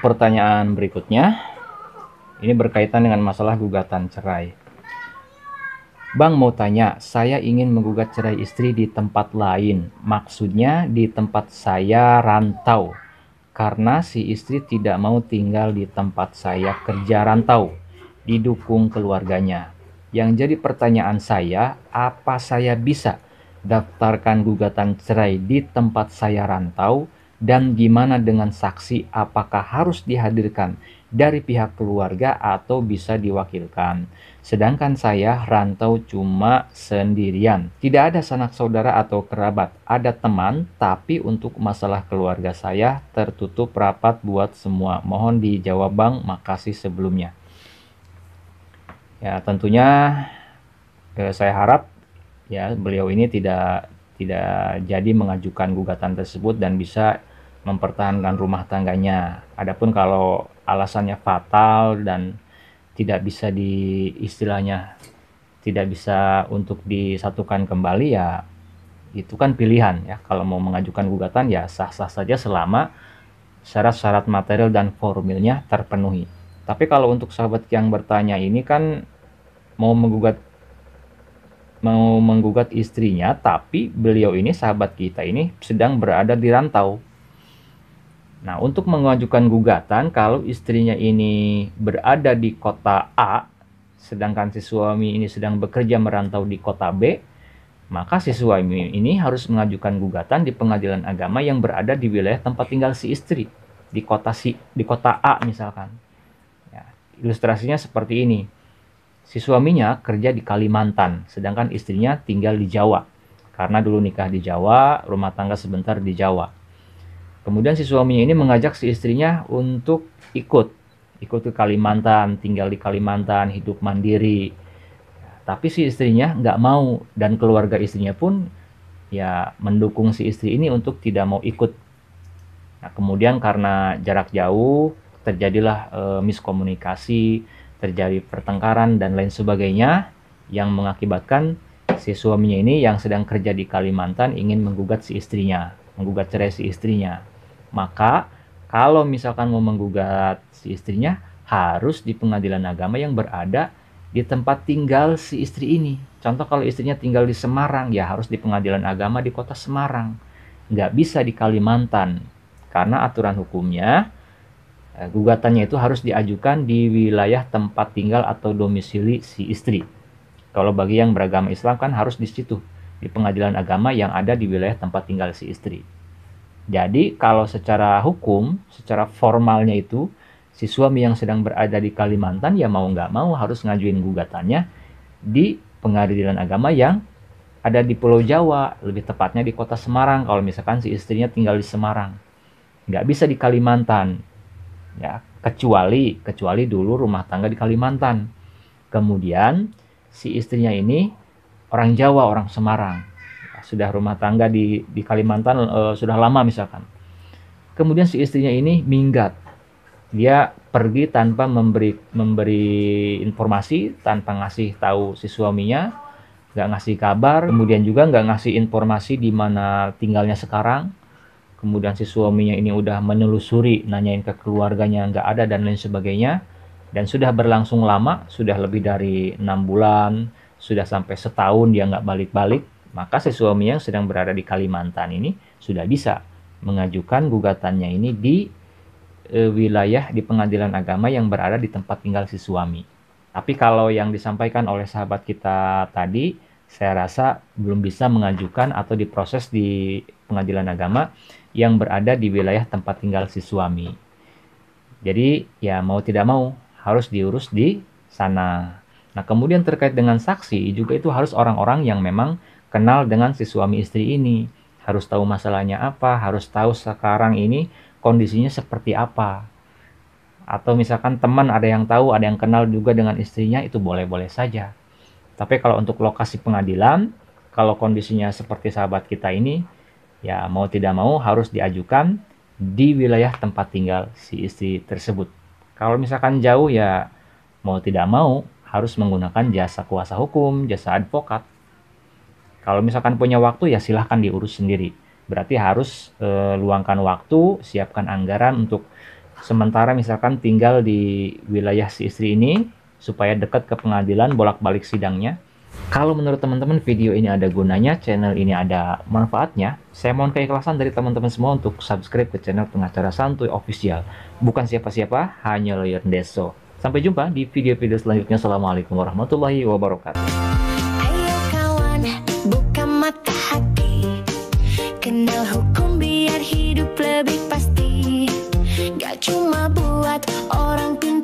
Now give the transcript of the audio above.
pertanyaan berikutnya, ini berkaitan dengan masalah gugatan cerai. Bang mau tanya, saya ingin menggugat cerai istri di tempat lain. Maksudnya di tempat saya rantau. Karena si istri tidak mau tinggal di tempat saya kerja rantau. Didukung keluarganya. Yang jadi pertanyaan saya, apa saya bisa daftarkan gugatan cerai di tempat saya rantau? Dan gimana dengan saksi, apakah harus dihadirkan dari pihak keluarga atau bisa diwakilkan? Sedangkan saya rantau cuma sendirian. Tidak ada sanak saudara atau kerabat. Ada teman, tapi untuk masalah keluarga saya tertutup rapat buat semua. Mohon dijawab Bang, makasih sebelumnya. Ya, tentunya saya harap ya beliau ini tidak jadi mengajukan gugatan tersebut dan bisa mempertahankan rumah tangganya. Adapun kalau alasannya fatal dan tidak bisa istilahnya tidak bisa untuk disatukan kembali, ya itu kan pilihan ya. Kalau mau mengajukan gugatan ya sah-sah saja selama syarat-syarat material dan formilnya terpenuhi. Tapi kalau untuk sahabat yang bertanya ini kan mau menggugat istrinya, tapi beliau ini, sahabat kita ini, sedang berada di rantau. Nah, untuk mengajukan gugatan, kalau istrinya ini berada di kota A, sedangkan si suami ini sedang bekerja merantau di kota B, maka si suami ini harus mengajukan gugatan di pengadilan agama yang berada di wilayah tempat tinggal si istri, di kota A misalkan. Ya, ilustrasinya seperti ini. Si suaminya kerja di Kalimantan, sedangkan istrinya tinggal di Jawa. Karena dulu nikah di Jawa, rumah tangga sebentar di Jawa. Kemudian si suaminya ini mengajak si istrinya untuk ikut ke Kalimantan, tinggal di Kalimantan, hidup mandiri. Tapi si istrinya nggak mau, dan keluarga istrinya pun ya mendukung si istri ini untuk tidak mau ikut. Nah, kemudian karena jarak jauh, terjadilah miskomunikasi, terjadi pertengkaran dan lain sebagainya yang mengakibatkan si suaminya ini yang sedang kerja di Kalimantan ingin menggugat si istrinya, menggugat cerai si istrinya. Maka kalau misalkan mau menggugat si istrinya, harus di pengadilan agama yang berada di tempat tinggal si istri ini. Contoh kalau istrinya tinggal di Semarang, ya harus di pengadilan agama di kota Semarang. Nggak bisa di Kalimantan, karena aturan hukumnya gugatannya itu harus diajukan di wilayah tempat tinggal atau domisili si istri. Kalau bagi yang beragama Islam kan harus di situ, di pengadilan agama yang ada di wilayah tempat tinggal si istri. Jadi kalau secara hukum, secara formalnya itu, si suami yang sedang berada di Kalimantan ya mau nggak mau harus ngajuin gugatannya di pengadilan agama yang ada di Pulau Jawa, lebih tepatnya di kota Semarang kalau misalkan si istrinya tinggal di Semarang. Nggak bisa di Kalimantan. Ya, kecuali dulu rumah tangga di Kalimantan. Kemudian si istrinya ini orang Jawa, orang Semarang. Ya, sudah rumah tangga di Kalimantan sudah lama misalkan. Kemudian si istrinya ini minggat. Dia pergi tanpa memberi informasi, tanpa ngasih tahu si suaminya, nggak ngasih kabar, kemudian juga nggak ngasih informasi di mana tinggalnya sekarang. Kemudian si suaminya ini udah menelusuri, nanyain ke keluarganya nggak ada dan lain sebagainya. Dan sudah berlangsung lama, sudah lebih dari 6 bulan, sudah sampai setahun dia nggak balik-balik. Maka si suaminya yang sedang berada di Kalimantan ini sudah bisa mengajukan gugatannya ini di wilayah di pengadilan agama yang berada di tempat tinggal si suami. Tapi kalau yang disampaikan oleh sahabat kita tadi, saya rasa belum bisa mengajukan atau diproses di pengadilan agama yang berada di wilayah tempat tinggal si suami. Jadi ya mau tidak mau harus diurus di sana. Nah, kemudian terkait dengan saksi juga itu harus orang-orang yang memang kenal dengan si suami istri ini. Harus tahu masalahnya apa, harus tahu sekarang ini kondisinya seperti apa. Atau misalkan teman ada yang tahu, ada yang kenal juga dengan istrinya, itu boleh-boleh saja. Tapi kalau untuk lokasi pengadilan, kalau kondisinya seperti sahabat kita ini, ya mau tidak mau harus diajukan di wilayah tempat tinggal si istri tersebut. Kalau misalkan jauh ya mau tidak mau harus menggunakan jasa kuasa hukum, jasa advokat. Kalau misalkan punya waktu ya silahkan diurus sendiri. Berarti harus luangkan waktu, siapkan anggaran untuk sementara misalkan tinggal di wilayah si istri ini supaya dekat ke pengadilan, bolak-balik sidangnya. Kalau menurut teman-teman video ini ada gunanya, channel ini ada manfaatnya, saya mohon keikhlasan dari teman-teman semua untuk subscribe ke channel Pengacara Santuy Official. Bukan siapa-siapa, hanya lawyer Deso. Sampai jumpa di video-video selanjutnya. Assalamualaikum warahmatullahi wabarakatuh. Ayo kawan, buka mata hati, kenal hukum biar hidup lebih pasti. Gak cuma buat orang pintar.